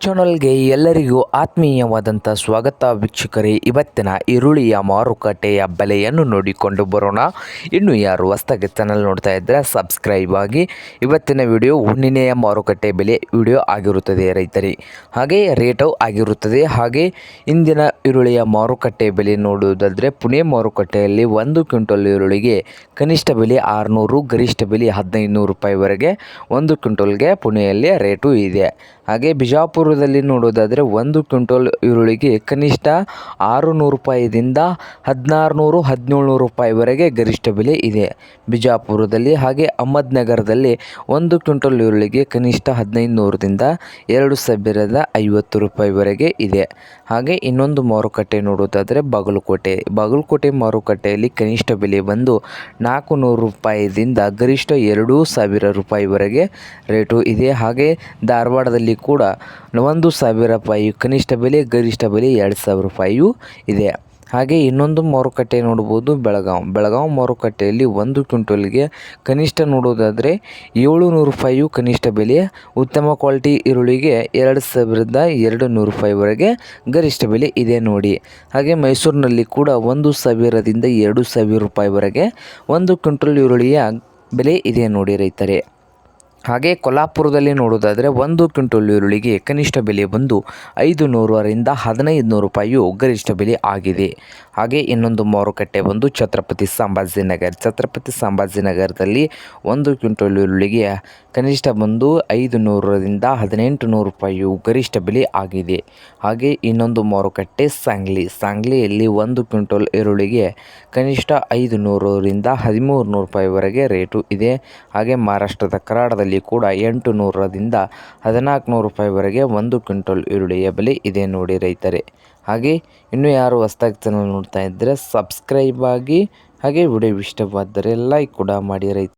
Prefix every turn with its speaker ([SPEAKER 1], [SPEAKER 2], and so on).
[SPEAKER 1] ಚಾನಲ್ಗೆ ಎಲ್ಲರಿಗೂ ಆತ್ಮೀಯವಾದಂಥ ಸ್ವಾಗತ ವೀಕ್ಷಕರೇ. ಇವತ್ತಿನ ಈರುಳ್ಳಿಯ ಮಾರುಕಟ್ಟೆಯ ಬೆಲೆಯನ್ನು ನೋಡಿಕೊಂಡು ಬರೋಣ. ಇನ್ನು ಯಾರು ಹೊಸದಾಗಿ ಚಾನಲ್ ನೋಡ್ತಾ ಇದ್ದರೆ ಸಬ್ಸ್ಕ್ರೈಬ್ ಆಗಿ. ಇವತ್ತಿನ ವಿಡಿಯೋ ಹುಣ್ಣಿಮೆಯ ಮಾರುಕಟ್ಟೆ ಬೆಲೆ ವಿಡಿಯೋ ಆಗಿರುತ್ತದೆ ರೈತರಿ, ಹಾಗೆ ರೇಟು ಆಗಿರುತ್ತದೆ. ಹಾಗೆ ಇಂದಿನ ಈರುಳ್ಳಿಯ ಮಾರುಕಟ್ಟೆ ಬೆಲೆ ನೋಡುವುದಾದರೆ ಪುಣೆ ಮಾರುಕಟ್ಟೆಯಲ್ಲಿ 1 ಕ್ವಿಂಟಲ್ ಈರುಳ್ಳಿಗೆ ಕನಿಷ್ಠ ಬೆಲೆ 600, ಗರಿಷ್ಠ ಬೆಲೆ 1500 ರೂಪಾಯಿವರೆಗೆ 1 ಕ್ವಿಂಟಲ್ಗೆ ಪುಣೆಯಲ್ಲಿ ರೇಟು ಇದೆ. ಹಾಗೆ ಬಿಜಾಪುರದಲ್ಲಿ ನೋಡೋದಾದರೆ 1 ಕ್ವಿಂಟಲ್ ಈರುಳ್ಳಿಗೆ ಕನಿಷ್ಠ 600 ರೂಪಾಯಿದಿಂದ 1600, 1700 ರೂಪಾಯಿವರೆಗೆ ಗರಿಷ್ಠ ಬೆಲೆ ಇದೆ ಬಿಜಾಪುರದಲ್ಲಿ. ಹಾಗೆ ಅಹಮದ್ನಗರದಲ್ಲಿ 1 ಕ್ವಿಂಟಲ್ ಈರುಳ್ಳಿಗೆ ಕನಿಷ್ಠ 1500ದಿಂದ 2050 ರೂಪಾಯಿವರೆಗೆ ಇದೆ. ಹಾಗೆ ಇನ್ನೊಂದು ಮಾರುಕಟ್ಟೆ ನೋಡೋದಾದರೆ ಬಾಗಲಕೋಟೆ ಮಾರುಕಟ್ಟೆಯಲ್ಲಿ ಕನಿಷ್ಠ ಬೆಲೆ ಬಂದು 400 ರೂಪಾಯಿದಿಂದ ಗರಿಷ್ಠ 2000 ರೂಪಾಯಿವರೆಗೆ ರೇಟು ಇದೆ. ಹಾಗೆ ಧಾರವಾಡದಲ್ಲಿ ಕೂಡ 1000 ರೂಪಾಯಿ ಕನಿಷ್ಠ ಬೆಲೆ, ಗರಿಷ್ಠ ಬೆಲೆ 2000 ರೂಪಾಯಿಯೂ ಇದೆ. ಹಾಗೆ ಇನ್ನೊಂದು ಮಾರುಕಟ್ಟೆ ನೋಡ್ಬೋದು ಬೆಳಗಾವಿ ಮಾರುಕಟ್ಟೆಯಲ್ಲಿ 1 ಕ್ವಿಂಟಲ್ಗೆ ಕನಿಷ್ಠ ನೋಡೋದಾದರೆ 700 ರೂಪಾಯಿಯು ಕನಿಷ್ಠ ಬೆಲೆ, ಉತ್ತಮ ಕ್ವಾಲಿಟಿ ಈರುಳ್ಳಿಗೆ 2200 ರೂಪಾಯಿವರೆಗೆ ಗರಿಷ್ಠ ಬೆಲೆ ಇದೆ ನೋಡಿ. ಹಾಗೆ ಮೈಸೂರಿನಲ್ಲಿ ಕೂಡ 1000ದಿಂದ 2000 ರೂಪಾಯಿವರೆಗೆ 1 ಕ್ವಿಂಟಲ್ ಈರುಳ್ಳಿಯ ಬೆಲೆ ಇದೆ ನೋಡಿ ರೈತರೇ. ಹಾಗೆ ಕೊಲ್ಹಾಪುರದಲ್ಲಿ ನೋಡೋದಾದರೆ 1 ಕ್ವಿಂಟಲ್ ಈರುಳ್ಳಿಗೆ ಕನಿಷ್ಠ ಬೆಲೆ ಬಂದು 500ರಿಂದ 1500 ರೂಪಾಯಿಯು ಗರಿಷ್ಠ ಬೆಲೆ ಆಗಿದೆ. ಹಾಗೆ ಇನ್ನೊಂದು ಮಾರುಕಟ್ಟೆ ಬಂದು ಛತ್ರಪತಿ ಸಂಭಾಜಿನಗರದಲ್ಲಿ 1 ಕ್ವಿಂಟಲ್ ಈರುಳ್ಳಿಗೆ ಕನಿಷ್ಠ ಬಂದು 500ರಿಂದ 1800 ರೂಪಾಯಿಯು ಗರಿಷ್ಠ ಬೆಲೆ ಆಗಿದೆ. ಹಾಗೆ ಇನ್ನೊಂದು ಮಾರುಕಟ್ಟೆ ಸಾಂಗ್ಲಿಯಲ್ಲಿ 1 ಕ್ವಿಂಟಲ್ ಈರುಳ್ಳಿಗೆ ಕನಿಷ್ಠ 500ರಿಂದ 1300 ರೂಪಾಯಿವರೆಗೆ ರೇಟು ಇದೆ. ಹಾಗೆ ಮಹಾರಾಷ್ಟ್ರದ ಕರಾಡದಲ್ಲಿ ಕೂಡ 800ರಿಂದ 1400 ರೂಪಾಯಿವರೆಗೆ 1 ಕ್ವಿಂಟಲ್ ಈರುಳ್ಳಿಯ ಬೆಲೆ ಇದೆ ನೋಡಿ ರೈತರೇ. ಹಾಗೆ ಇನ್ನೂ ಯಾರು ಹೊಸದಾಗಿ ಚಾನಲ್ ನೋಡ್ತಾ ಇದ್ದರೆ ಸಬ್ಸ್ಕ್ರೈಬ್ ಆಗಿ. ಹಾಗೆ ವಿಡಿಯೋ ಇಷ್ಟವಾದರೆ ಲೈಕ್ ಕೂಡ ಮಾಡಿ ರೈತ.